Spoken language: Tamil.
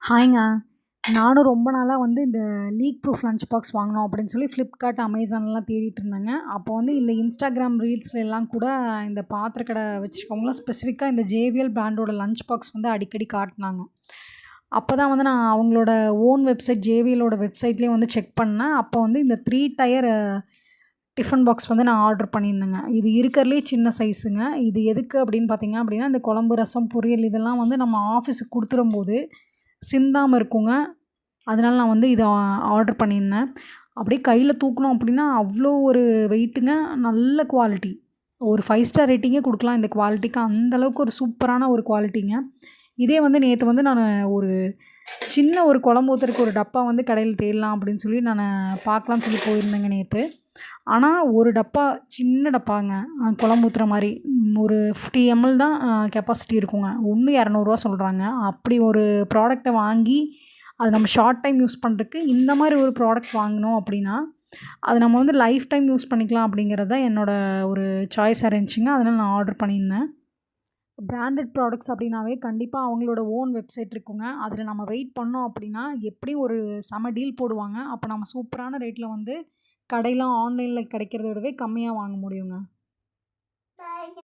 ஹாய்ங்க. நானும் ரொம்ப நாளா இந்த லீக் ப்ரூஃப் லஞ்ச் பாக்ஸ் வாங்கணும் அப்படின்னு சொல்லி ஃப்ளிப்கார்ட், அமேசான்லாம் தேடிட்டு இருந்தேங்க. அப்போ இந்த இன்ஸ்டாகிராம் ரீல்ஸ்ல எல்லாம் கூட இந்த பாத்திர கடை வச்சிருக்கவங்கலாம் ஸ்பெசிஃபிக்கா இந்த ஜேவிஎல் பிராண்டோட லஞ்ச் பாக்ஸ் அடிக்கடி காட்டுனாங்க. அப்போ தான் நான் அவங்களோட ஓன் வெப்சைட் ஜேவிஎலோட வெப்சைட்லேயே செக் பண்ணேன். அப்போ இந்த 3 டயர் டிஃபன் பாக்ஸ் நான் ஆர்டர் பண்ணியிருந்தேங்க. இது இருக்கிறதுலே சின்ன சைஸுங்க. இது எதுக்கு அப்படின்னு பார்த்தீங்க அப்படின்னா, இந்த குழம்பு, ரசம், பொரியல் இதெல்லாம் நம்ம ஆஃபீஸுக்கு குடுத்துரும்போது சிந்தாமல் இருக்குங்க. அதனால நான் இதை ஆர்டர் பண்ணியிருந்தேன். அப்படியே கையில் தூக்கணும் அப்படின்னா அவ்வளோ ஒரு வெயிட்டுங்க. நல்ல குவாலிட்டி. ஒரு 5 ஸ்டார் ரேட்டிங்கே கொடுக்கலாம் இந்த குவாலிட்டிக்கு. அந்தளவுக்கு ஒரு சூப்பரான ஒரு குவாலிட்டிங்க. இதே நேற்று நான் ஒரு சின்ன ஒரு குழம்பு ஊற்றுறதுக்கு ஒரு டப்பா கடையில் தேடலாம் அப்படின்னு சொல்லி நான் பார்க்கலான்னு சொல்லி போயிருந்தேங்க நேற்று. ஆனால் ஒரு டப்பா சின்ன டப்பாங்க. குழம்பு ஊற்றுற மாதிரி ஒரு 50 ml தான் கெப்பாசிட்டி இருக்குங்க. ஒன்று ரூ. 200 சொல்கிறாங்க. அப்படி ஒரு ப்ராடக்ட்டை வாங்கி அது நம்ம ஷார்ட் டைம் யூஸ் பண்ணுறதுக்கு இந்த மாதிரி ஒரு ப்ராடக்ட் வாங்கினோம் அப்படின்னா அது நம்ம லைஃப் டைம் யூஸ் பண்ணிக்கலாம் அப்படிங்கிறது தான் என்னோடய ஒரு சாய்ஸாக இருந்துச்சுங்க. அதனால் நான் ஆர்டர் பண்ணியிருந்தேன். பிராண்டட் ப்ராடக்ட்ஸ் அப்படின்னாவே கண்டிப்பாக அவங்களோட ஓன் வெப்சைட் இருக்குங்க. அதில் நம்ம வெயிட் பண்ணோம் அப்படின்னா எப்படியும் ஒரு செம டீல் போடுவாங்க. அப்போ நம்ம சூப்பரான ரேட்டில் கடையில் ஆன்லைனில் கிடைக்கிறத விடவே கம்மியாக வாங்க முடியுங்க.